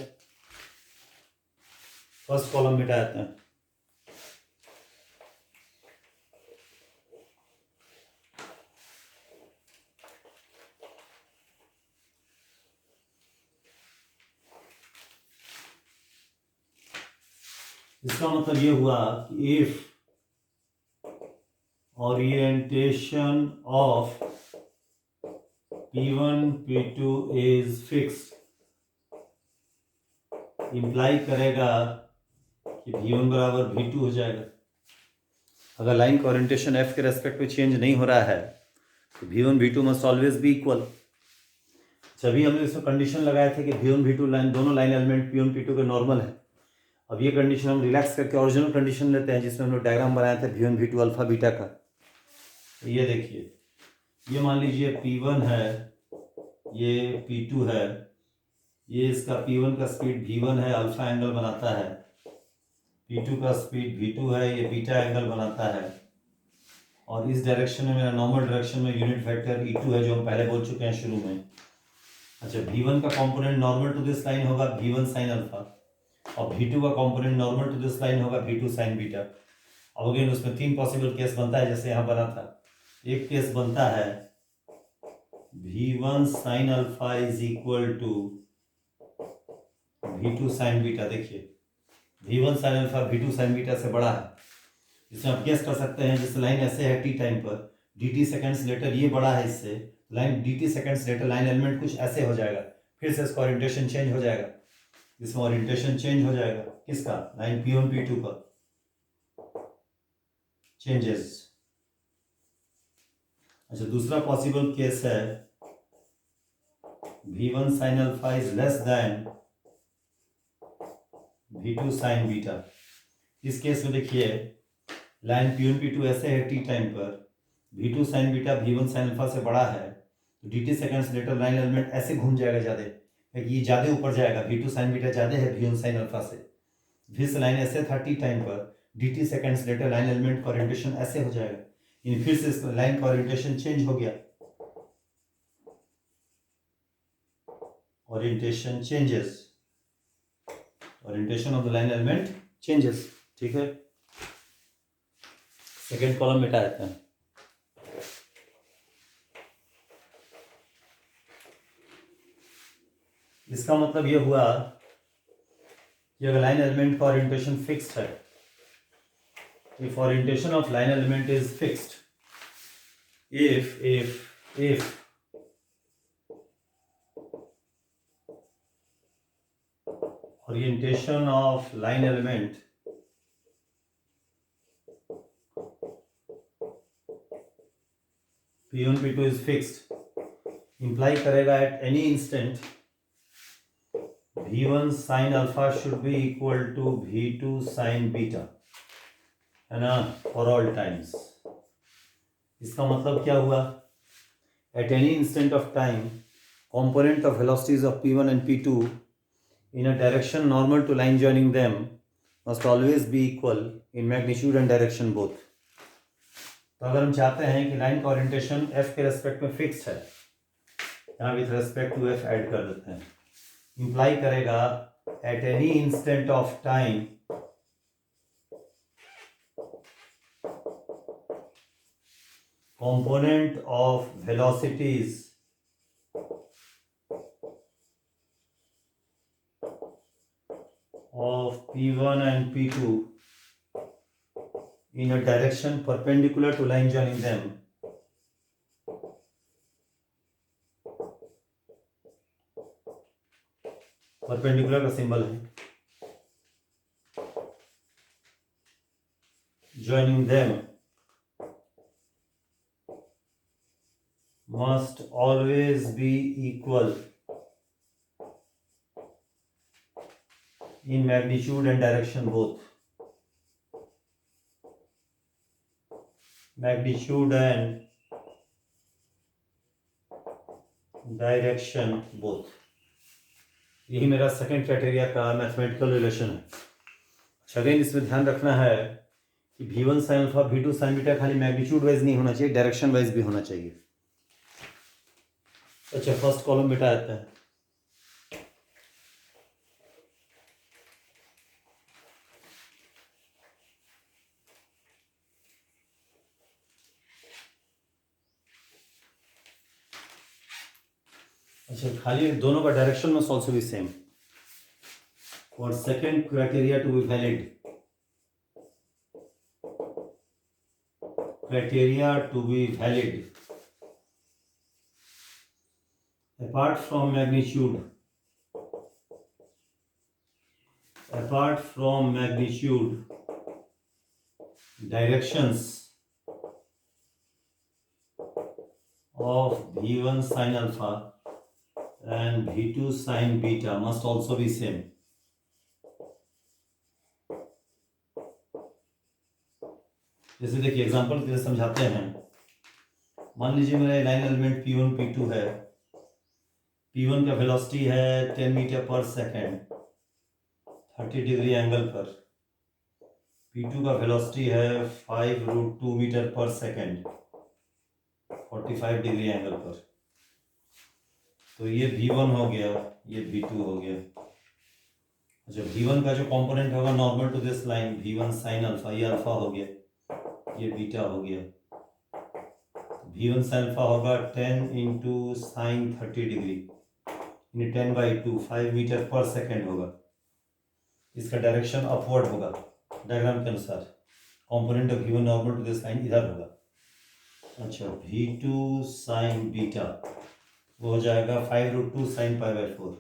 फर्स्ट कॉलम मिटा देते हैं। इसका मतलब ये हुआ कि if orientation of P1 P2 is fixed, imply करेगा कि V1 बराबर V2 हो जाएगा। अगर लाइन का ओरिएंटेशन F के रेस्पेक्ट में चेंज नहीं हो रहा है तो V1 V2 must always be equal. जब हमने इसमें कंडीशन लगाए थे कि V1 V2 लाइन दोनों लाइन एलिमेंट P1 P2 के नॉर्मल है। अब ये कंडीशन हम रिलैक्स करके ओरिजिनल कंडीशन लेते हैं जिसमें हम लोग डायग्राम बनाए थे V1 V2 अल्फा बीटा का। तो ये देखिए, ये मान लीजिए P1 है, ये P2 है, ये इसका P1 का स्पीड V1 है, अल्फा एंगल बनाता है, P2 का स्पीड V2 है, ये बीटा एंगल बनाता है, और इस डायरेक्शन में मेरा नॉर्मल डायरेक्शन में यूनिट वेक्टर E2 है जो हम पहले बोल चुके हैं शुरू में। अच्छा, V1 का component normal to this line होगा V1 साइन अल्फा, और V2 का component normal to this line होगा V2 साइन बीटा। अब अगेन उसमें तीन पॉसिबल केस बनता है जैसे यहाँ बना था। एक केस बनता है V1 sine alpha is equal to V2 sine beta. देखिए V1 sine alpha V2 sine beta से बड़ा है, इसमें आप गेस कर सकते हैं। जैसे लाइन ऐसे है T टाइम पर, dt सेकेंड्स लेटर ये बड़ा है इससे, line dt seconds later line element कुछ ऐसे हो जाएगा, फिर से इसका ओरिएंटेशन चेंज हो जाएगा। इसमें ओरिएंटेशन चेंज हो जाएगा किसका, लाइन P1 P2 का चेंजेस। अच्छा, दूसरा पॉसिबल केस है V1 sine alpha is less than V2 sine beta. इस केस में देखिए लाइन P1 P2 ऐसे है T टाइम पर, V2 sine beta V1 sine alpha से बड़ा है, तो dt seconds later line element ऐसे घूम जाएगा ज़्यादा, ये ज़्यादा ऊपर जाएगा, V2 साइन बीटा ज़्यादा है V1 साइन अल्फा से। फिर से लाइन ऐसे था T टाइम पर, dt seconds later line element का ओरिएंटेशन ऐसे हो जाएगा, इन फिर से लाइन का ओरिएंटेशन चेंज हो गया, orientation changes, orientation of the line element changes. ठीक है, सेकेंड कॉलम मिटा देते हैं। इसका मतलब ये हुआ कि अगर लाइन एलिमेंट का ओरिएंटेशन फिक्स्ड है, if orientation of line element is fixed, if orientation of line element P1 P2 is fixed, imply करेगा at any instant V1 sin alpha should be equal to V2 sin beta, है ना, for all times. इसका मतलब क्या हुआ, eight any instant of time component of velocities of P1 and P2 in a direction normal to line joining them must always be equal in magnitude and direction both. तो अगर हम चाहते हैं कि लाइन का ओरिएंटेशन f के respect में fixed है, यहाँ with respect to f add कर देते हैं, इंप्लाई करेगा at any instant of time component of velocities of P1 and P2 in a direction perpendicular to line joining them perpendicular का symbol है, joining them must always be equal in magnitude and direction both. Magnitude and direction both. यही मेरा second criteria का mathematical relation है। Again इसमें ध्यान रखना है कि v1 sin alpha v2 sin beta खाली मैग्नीट्यूड वाइज नहीं होना चाहिए, डायरेक्शन वाइज भी होना चाहिए। अच्छा, फर्स्ट कॉलम बेटा आता है, अच्छा खाली दोनों का direction must also be same. For second criteria to be valid, criteria to be valid, apart from magnitude, directions of v1 sin alpha and v2 sin beta must also be same. जैसे देखिए example के लिए समझाते हैं। मान लीजिए मेरा line element P1 P2 है, P1 का वेलोसिटी है 10 मीटर पर सेकेंड 30 डिग्री एंगल पर, P2 का वेलोसिटी है 5√2 मीटर पर सेकेंड 45 डिग्री एंगल पर। तो ये V1 हो गया, ये V2 हो गया। अच्छा, V1 का जो कंपोनेंट होगा normal to this line V1 sine alpha, ये अल्फा हो गया, ये बीटा हो गया। V1 sin अल्फा होगा 10 इंटू साइन 30 डिग्री, यानी 10/2 5 मीटर पर सेकेंड होगा। इसका डायरेक्शन अपवर्ड होगा डायग्राम के अनुसार। Component of V1 normal to this line इधर होगा। अच्छा, V2 साइन बीटा वो हो जाएगा 5√2 साइन π/4,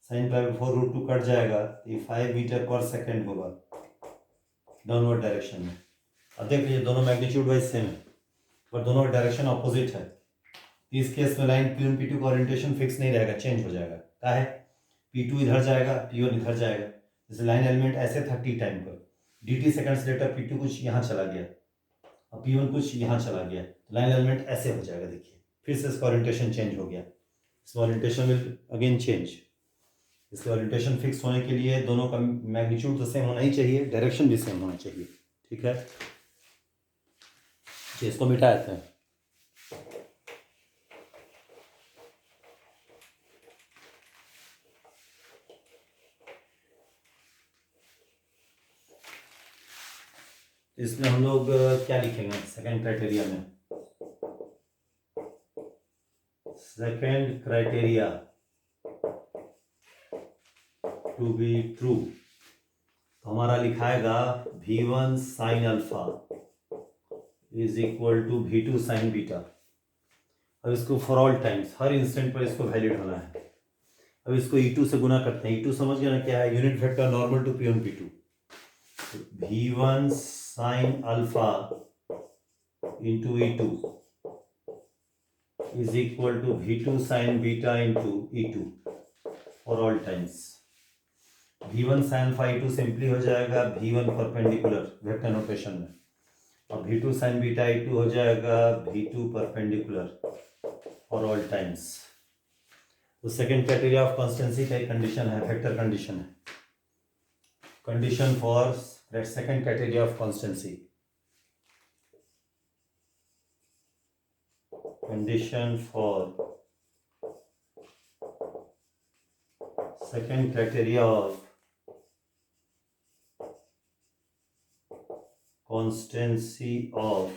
साइन π/4 √2 कट जाएगा, ये 5 मीटर पर सेकेंड होगा डाउनवर्ड डायरेक्शन में। अब देख लीजिए दोनों मैग्नीट्यूड वाइज सेम है पर दोनों का डायरेक्शन अपोजिट है। इस केस में लाइन P1 P2 का ओरिएंटेशन फिक्स नहीं रहेगा, चेंज हो जाएगा। क्या है, P2 इधर जाएगा, P1 इधर जाएगा। जैसे लाइन एलिमेंट ऐसे था t टाइम पर, dt सेकंड्स लेटर P2 कुछ यहाँ चला गया और P1 कुछ यहाँ चला गया, तो लाइन एलिमेंट ऐसे हो जाएगा। देखिए फिर से इसका ओरिएंटेशन चेंज हो गया, इसका ओरिएंटेशन विल अगेन चेंज। इसका ओरिएंटेशन फिक्स होने के लिए दोनों का मैग्नीट्यूड तो सेम होना ही चाहिए, डायरेक्शन भी सेम होना चाहिए। ठीक है, इसको मिटा देते हैं। इसमें हम लोग क्या लिखेंगे सेकेंड क्राइटेरिया में? Second criteria to be true, तो हमारा लिखाएगा V1 sine alpha is equal to V2 sine beta. अब इसको फॉर ऑल टाइम्स, हर इंस्टेंट पर इसको वैलिड होना है। अब इसको E2 से गुना करते हैं। E2 समझ गए ना क्या है? Unit vector normal to P1 P2। V1 sine alpha into E2 is equal to V2 sine beta into E2 for all times. V1 sine alpha E2 simply हो जाएगा V1 परपेंडिकुलर वेक्टर नोटेशन में, और V2 sine beta E2 हो जाएगा V2 perpendicular for all times. तो second criteria of constituency का एक condition है, वेक्टर कंडीशन है, condition for second criteria of constituency, condition for second criteria of constancy of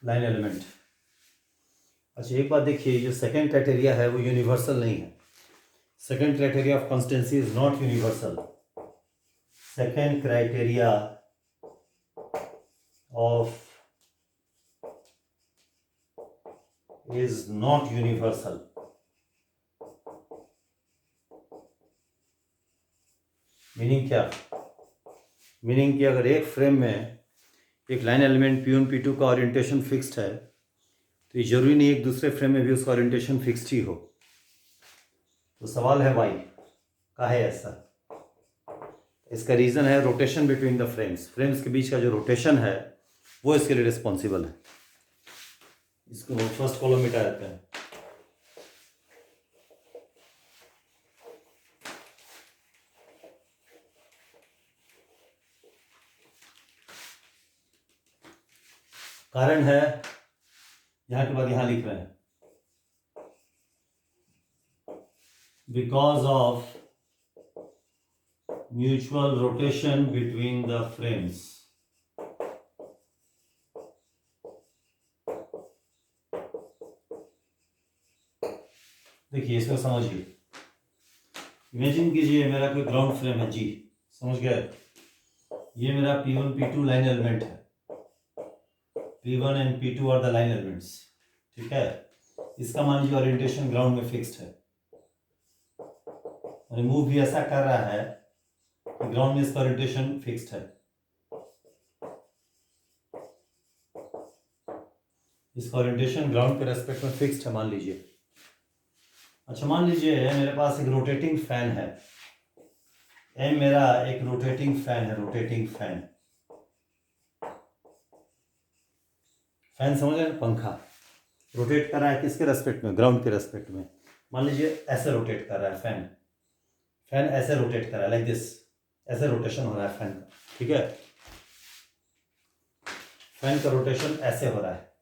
line element. अच्छा एक बात देखिए, जो सेकेंड क्राइटेरिया है वो यूनिवर्सल नहीं है। Second criteria of constituency is not universal. Second criteria of is not universal। Meaning क्या? मीनिंग कि अगर एक फ्रेम में एक लाइन एलिमेंट P1 P2 का ओरिएंटेशन फिक्स्ड है तो ये जरूरी नहीं एक दूसरे फ्रेम में भी उसका ओरिएंटेशन फिक्स्ड ही हो। तो सवाल है वाई का है ऐसा? इसका रीज़न है rotation between the frames. Frames के बीच का जो रोटेशन है वो इसके लिए रिस्पॉन्सिबल है। इसको फर्स्ट कॉलम मिटा देते हैं। कारण है यहां के बाद यहां लिख रहे हैं, because of mutual rotation between the frames. देखिए इसको समझिए, इमेजिन कीजिए मेरा कोई ग्राउंड फ्रेम है जी, समझ गए? ये मेरा P1 P2 लाइन एलिमेंट है। P1 and P2 are the line elements, ठीक है? इसका मान लीजिए ओरिएंटेशन ग्राउंड में फिक्स्ड है, मूव भी ऐसा कर रहा है कि ग्राउंड में इसका ओरिएंटेशन फिक्स्ड है। इसका ओरिएंटेशन ग्राउंड के रेस्पेक्ट में फिक्स्ड है मान लीजिए। अच्छा मान लीजिए मेरे पास एक रोटेटिंग फैन है, एम मेरा एक रोटेटिंग फैन है, रोटेटिंग फैन। फैन समझ रहे हैं? पंखा रोटेट कर रहा है किसके रेस्पेक्ट में? ग्राउंड के रेस्पेक्ट में। मान लीजिए ऐसे रोटेट कर रहा है फैन, फैन ऐसे रोटेट कर रहा है, लाइक दिस, ऐसे रोटेशन हो रहा है फैन का, ठीक है? फैन का रोटेशन ऐसे हो रहा है।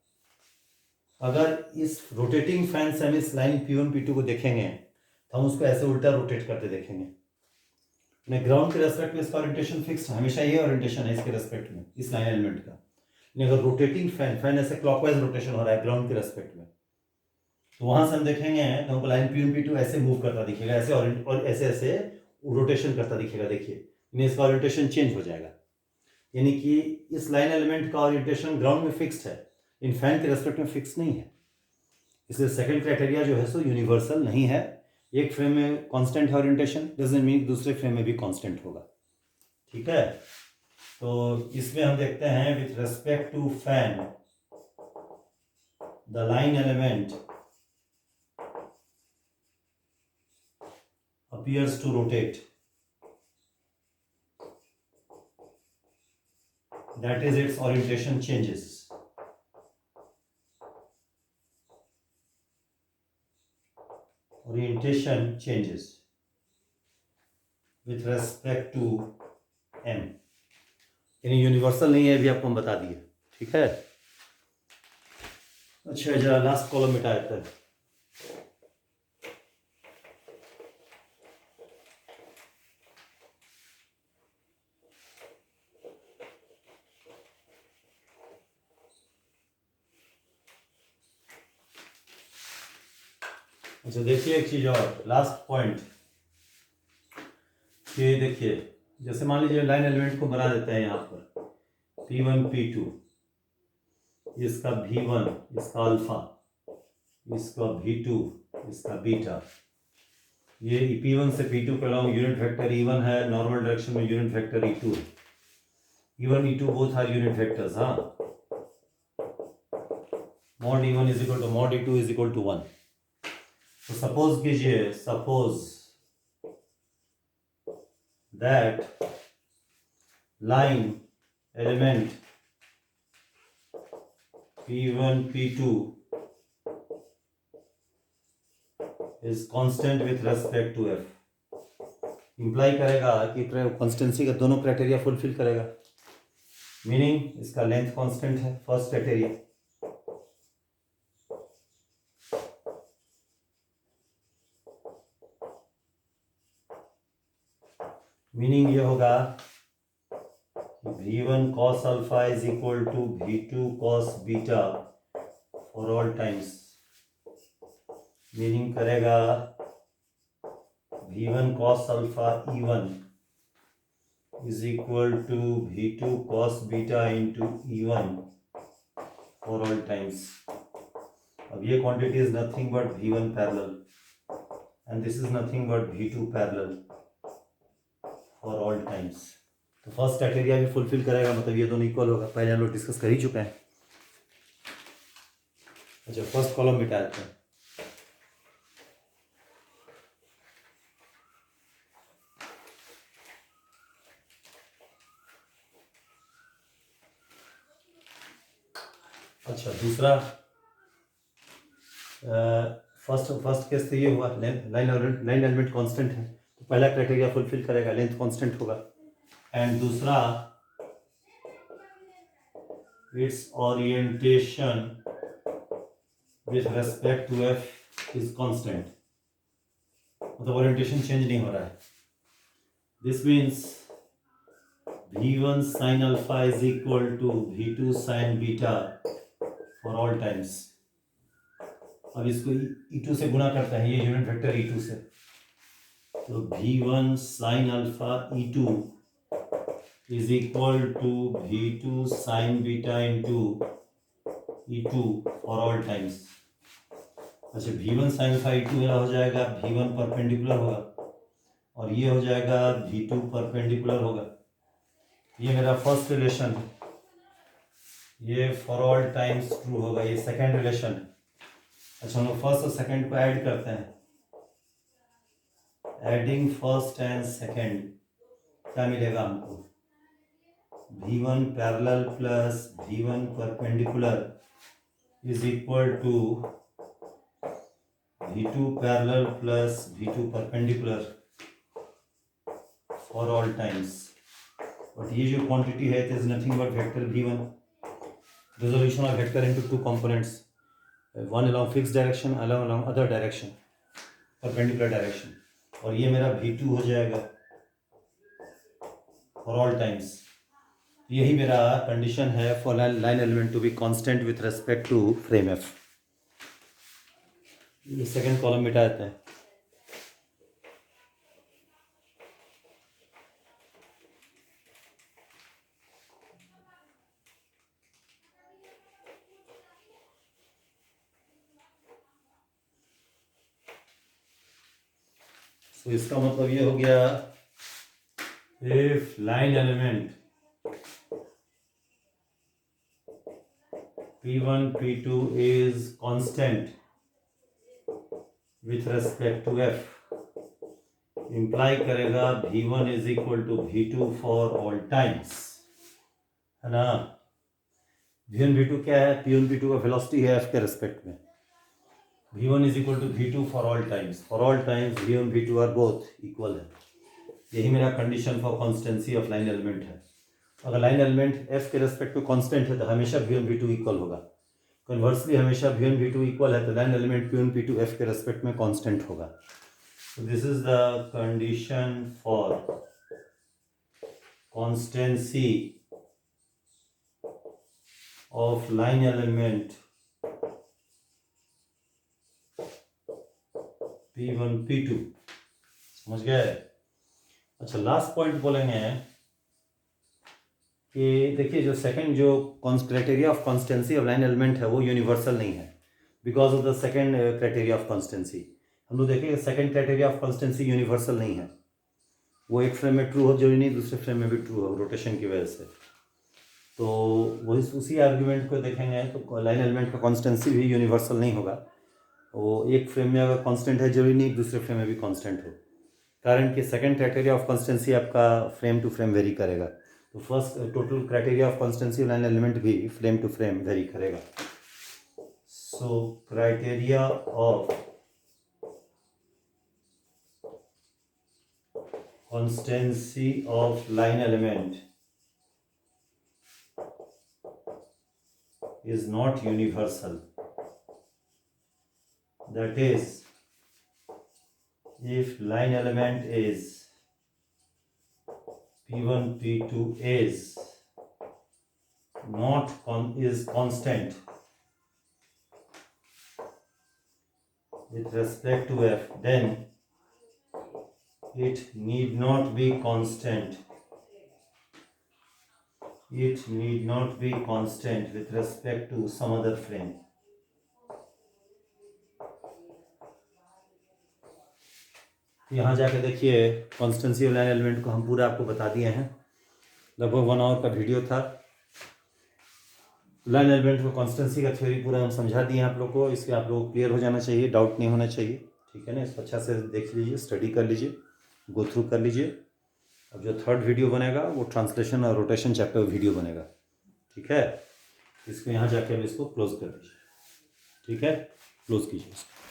अगर इस रोटेटिंग फैन से हम इस लाइन P1 P2 को देखेंगे तो हम उसको ऐसे उल्टा रोटेट करते देखेंगे। ग्राउंड के रेस्पेक्ट में इसका ओरिएंटेशन फिक्स है, हमेशा ये ओरिएंटेशन है इसके रेस्पेक्ट में, इस लाइन एलिमेंट का। लेकिन अगर रोटेटिंग फैन ऐसे क्लॉकवाइज रोटेशन हो रहा है ग्राउंड के रेस्पेक्ट में, तो वहां से हम देखेंगे तो हमको लाइन P1 P2 ऐसे मूव करता दिखेगा, ऐसे और ऐसे ऐसे रोटेशन करता दिखेगा। देखिए इसका ओरिएंटेशन चेंज हो जाएगा, यानी कि इस लाइन एलिमेंट का ओरिएंटेशन ग्राउंड में फिक्स्ड है, इन फैन के रेस्पेक्ट में फिक्स नहीं है। इसलिए सेकंड क्राइटेरिया जो है सो यूनिवर्सल नहीं है। एक फ्रेम में कांस्टेंट है ओरिएंटेशन, डजंट मीन दूसरे फ्रेम में भी कांस्टेंट होगा, ठीक है? तो इसमें हम देखते हैं with respect to fan the line element appears to rotate, that is its orientation changes। orientation changes with respect to m, यानी यूनिवर्सल नहीं है, अभी आपको हम बता दिए, ठीक है? अच्छा जरा लास्ट कॉलम मिटा देते हैं। अच्छा देखिए एक चीज और, लास्ट पॉइंट कि देखिए जैसे मान लीजिए लाइन एलिमेंट को बना देते हैं यहाँ पर P1 P2, इसका V1, इसका अल्फा, इसका V2, इसका बीटा। ये P1 से P2 के अलॉन्ग यूनिट वेक्टर E1 है, नॉर्मल डायरेक्शन में यूनिट वेक्टर E2 है। E1 E2 both are unit vectors. हाँ, mod E1 is equal to mod E2 is equal to 1। तो सपोज कीजिए, suppose that line element P1 P2 is constant with respect to F, imply करेगा कि constancy का दोनों criteria fulfil करेगा, meaning इसका length constant है, फर्स्ट क्राइटेरिया। मीनिंग ये होगा v1 cos alpha is equal to v2 cos beta for all times, meaning करेगा v1 cos alpha e1 is equal to v2 cos beta into e1 for all times। अब ये quantity is nothing but v1 parallel and this is nothing but v2 parallel for all times। तो first criteria भी fulfil करेगा, मतलब ये दोनों equal होगा, पहले हम लोग डिस्कस कर ही चुके हैं। अच्छा, फर्स्ट कॉलम मिटा देते हैं। अच्छा, दूसरा फर्स्ट केस तो ये हुआ, लाइन एलिमेंट कांस्टेंट है, तो पहला क्राइटेरिया फुलफिल करेगा, लेंथ कांस्टेंट होगा। एंड दूसरा, its orientation with respect to f is constant, मतलब ओरिएंटेशन चेंज नहीं हो रहा है। This means v1 sin alpha is equal to v2 sin beta for all times। अब इसको e2 से गुणा करते हैं, ये यूनिट वेक्टर e2 से, तो v1 sin alpha e2 is equal to v2 sin beta into e2 for all times। अच्छा, v1 sin alpha e2 मेरा हो जाएगा v1 परपेंडिकुलर होगा और ये हो जाएगा v2 परपेंडिकुलर होगा। ये मेरा फर्स्ट रिलेशन है, ये फॉर ऑल टाइम्स ट्रू होगा। ये सेकेंड रिलेशन है। अच्छा, हम लोग फर्स्ट और सेकेंड को ऐड करते हैं, एडिंग फर्स्ट एंड सेकेंड क्या मिलेगा हमको, v1 parallel plus v1 perpendicular is equal to v2 parallel plus v2 perpendicular for all times. But ये जो क्वांटिटी है it is nothing but vector v1, resolution of vector into two components, one along fixed direction, along other direction, perpendicular direction, और ये मेरा v2 हो जाएगा for all times। यही मेरा कंडीशन है for line element to be constant with respect to frame F. ये second column मिटा देते हैं। तो इसका मतलब ये हो गया, if line element P1 P2 is constant with respect to f, imply करेगा V1 is equal to V2 for all times, है ना। V1 V2 क्या है, P1 P2 का वेलोसिटी है f के रेस्पेक्ट में। V1 is equal to V2 for all times, for all times V1 V2 are both equal है। यही मेरा condition for constituency of line element है। अगर लाइन एलिमेंट f के रेस्पेक्ट में कांस्टेंट है तो हमेशा v1 v2 इक्वल होगा। कन्वर्सली हमेशा v1 v2 इक्वल है तो line element p1 p2 f के रेस्पेक्ट में कांस्टेंट होगा। So this is the condition for constancy of line element P1 P2। समझ गए। अच्छा, लास्ट पॉइंट बोलेंगे कि देखिए जो सेकंड जो criteria of constancy of line element है वो यूनिवर्सल नहीं है because of the second criteria of constituency. हम लोग देखेंगे second criteria of constituency universal नहीं है, वो एक फ्रेम में ट्रू हो जरूरी नहीं दूसरे फ्रेम में भी ट्रू हो रोटेशन की वजह से। तो वही उसी आर्ग्यूमेंट को देखेंगे तो लाइन एलिमेंट का कॉन्स्टेंसी भी यूनिवर्सल नहीं होगा। वो एक फ्रेम में अगर कांस्टेंट है जरूरी नहीं दूसरे फ्रेम में भी कांस्टेंट हो, कारण कि सेकंड क्राइटेरिया ऑफ कॉन्स्टेंसी आपका फ्रेम टू फ्रेम वेरी करेगा। तो first total criteria of constancy line element भी फ्रेम टू फ्रेम वेरी करेगा। So criteria of constancy of line element is not universal. That is, if line element is P1 P2 is constant with respect to f, then it need not be constant. It need not be constant with respect to some other frame. यहाँ जाके देखिए constituency of line element को हम पूरा आपको बता दिए हैं। लगभग 1 आवर का वीडियो था। लाइन एलिमेंट को कॉन्स्टेंसी का थ्योरी पूरा हम समझा दिए आप लोग को। इससे आप लोग को क्लियर हो जाना चाहिए, डाउट नहीं होना चाहिए, ठीक है ना। इसको अच्छा से देख लीजिए, स्टडी कर लीजिए, गो थ्रू कर लीजिए। अब जो 3rd वीडियो बनेगा वो ट्रांसलेशन और रोटेशन चैप्टर वीडियो बनेगा, ठीक है। इसको यहाँ जाके हम इसको क्लोज कर दीजिए, ठीक है, क्लोज कीजिए इसको।